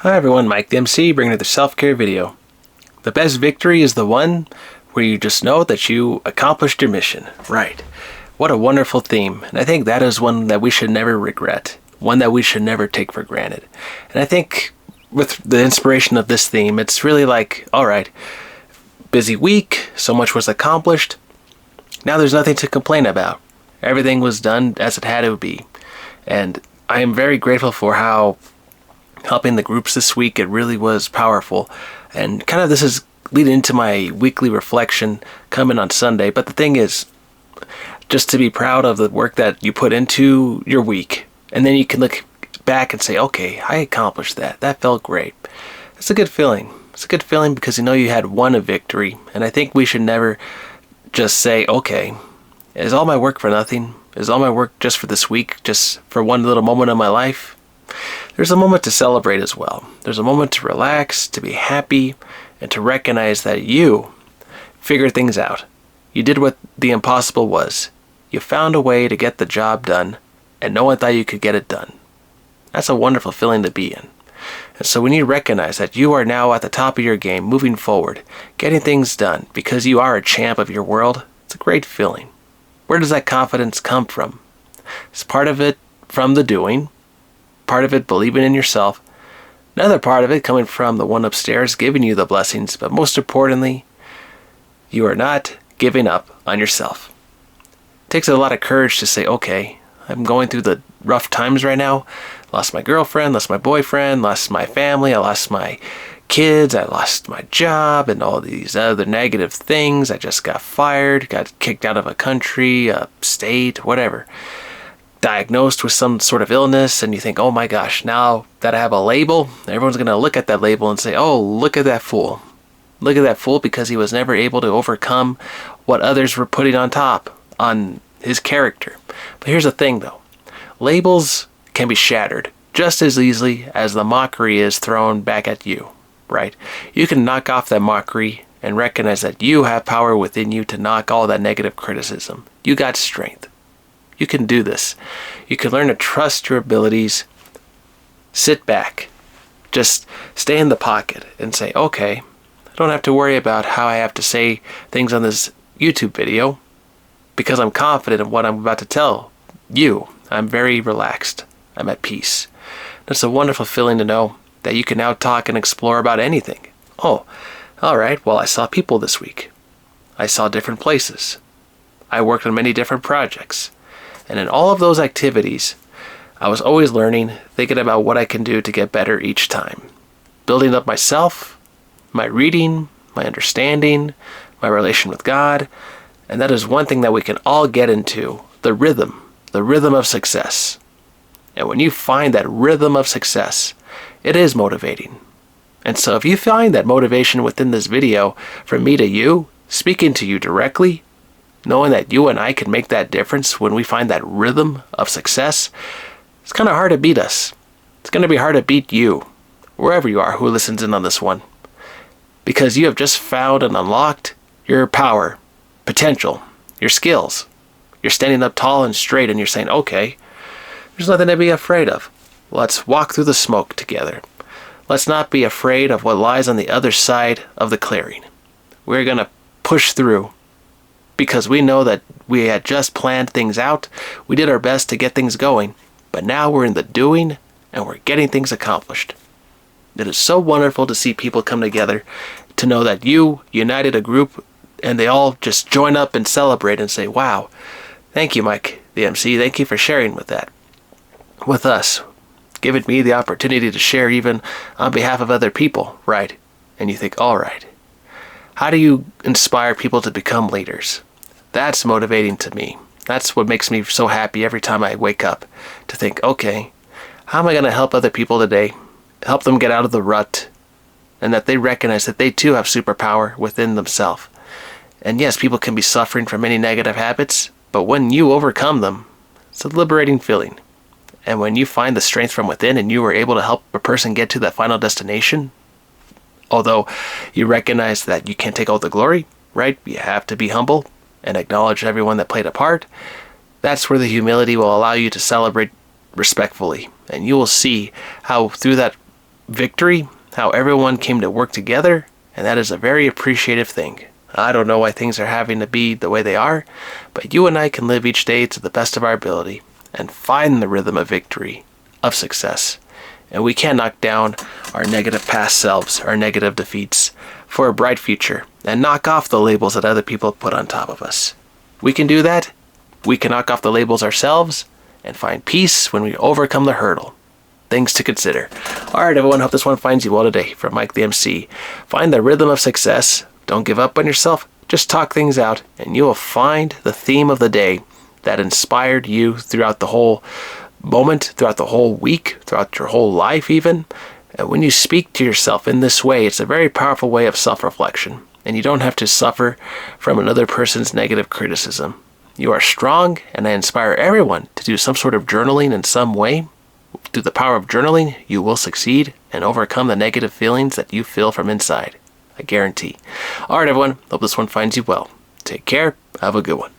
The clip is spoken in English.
Hi everyone, Mike the MC bringing you the self-care video. The best victory is the one where you just know that you accomplished your mission. Right. What a wonderful theme. And I think that is one that we should never regret. One that we should never take for granted. And I think with the inspiration of this theme, it's really like, alright, busy week, so much was accomplished. Now there's nothing to complain about. Everything was done as it had to be. And I am very grateful for how helping the groups this week, it really was powerful. And kind of this is leading into my weekly reflection coming on Sunday. But the thing is, just to be proud of the work that you put into your week. And then you can look back and say, okay, I accomplished that. That felt great. It's a good feeling. It's a good feeling because you know you had won a victory. And I think we should never just say, okay, is all my work for nothing? Is all my work just for this week? Just for one little moment of my life? There's a moment to celebrate as well. There's a moment to relax, to be happy, and to recognize that you figured things out. You did what the impossible was. You found a way to get the job done, and no one thought you could get it done. That's a wonderful feeling to be in. And so when you recognize that you are now at the top of your game, moving forward, getting things done, because you are a champ of your world, it's a great feeling. Where does that confidence come from? It's part of it from the doing, part of it believing in yourself, another part of it coming from the one upstairs giving you the blessings, but most importantly, you are not giving up on yourself. It takes a lot of courage to say, okay, I'm going through the rough times right now. Lost my girlfriend, lost my boyfriend, lost my family, I lost my kids, I lost my job, and all these other negative things. I just got fired, got kicked out of a country, a state, whatever. Diagnosed with some sort of illness, and you think, oh my gosh, now that I have a label, everyone's going to look at that label and say, oh, look at that fool. Look at that fool because he was never able to overcome what others were putting on top on his character. But here's the thing though. Labels can be shattered just as easily as the mockery is thrown back at you, right? You can knock off that mockery and recognize that you have power within you to knock all that negative criticism. You got strength. You can do this. You can learn to trust your abilities. Sit back. Just stay in the pocket and say, okay, I don't have to worry about how I have to say things on this YouTube video because I'm confident in what I'm about to tell you. I'm very relaxed. I'm at peace. It's a wonderful feeling to know that you can now talk and explore about anything. Oh, all right, well, I saw people this week. I saw different places. I worked on many different projects. And in all of those activities, I was always learning, thinking about what I can do to get better each time. Building up myself, my reading, my understanding, my relation with God. And that is one thing that we can all get into, the rhythm of success. And when you find that rhythm of success, it is motivating. And so if you find that motivation within this video, from me to you, speaking to you directly, knowing that you and I can make that difference when we find that rhythm of success, it's kind of hard to beat us. It's going to be hard to beat you, wherever you are who listens in on this one. Because you have just found and unlocked your power, potential, your skills. You're standing up tall and straight and you're saying, okay, there's nothing to be afraid of. Let's walk through the smoke together. Let's not be afraid of what lies on the other side of the clearing. We're going to push through. Because we know that we had just planned things out, we did our best to get things going, but now we're in the doing and we're getting things accomplished. It is so wonderful to see people come together, to know that you united a group and they all just join up and celebrate and say, wow, thank you, Mike the MC, thank you for sharing with us, giving me the opportunity to share even on behalf of other people, right? And you think, all right, how do you inspire people to become leaders? That's motivating to me. That's what makes me so happy every time I wake up, to think, okay, how am I going to help other people today? Help them get out of the rut, and that they recognize that they too have superpower within themselves. And yes, people can be suffering from many negative habits, but when you overcome them, it's a liberating feeling. And when you find the strength from within and you are able to help a person get to that final destination, although you recognize that you can't take all the glory, right? You have to be humble and acknowledge everyone that played a part. That's where the humility will allow you to celebrate respectfully. And you will see how through that victory, how everyone came to work together, and that is a very appreciative thing. I don't know why things are having to be the way they are, but you and I can live each day to the best of our ability and find the rhythm of victory, of success. And we can knock down our negative past selves, our negative defeats, for a bright future, and knock off the labels that other people put on top of us. We can do that. We can knock off the labels ourselves and find peace when we overcome the hurdle. Things to consider. Alright everyone, hope this one finds you well today. From Mike the MC. Find the rhythm of success. Don't give up on yourself. Just talk things out, and you will find the theme of the day that inspired you throughout the whole moment, throughout the whole week, throughout your whole life even. And when you speak to yourself in this way, it's a very powerful way of self-reflection. And you don't have to suffer from another person's negative criticism. You are strong, and I inspire everyone to do some sort of journaling in some way. Through the power of journaling, you will succeed and overcome the negative feelings that you feel from inside. I guarantee. Alright everyone, hope this one finds you well. Take care, have a good one.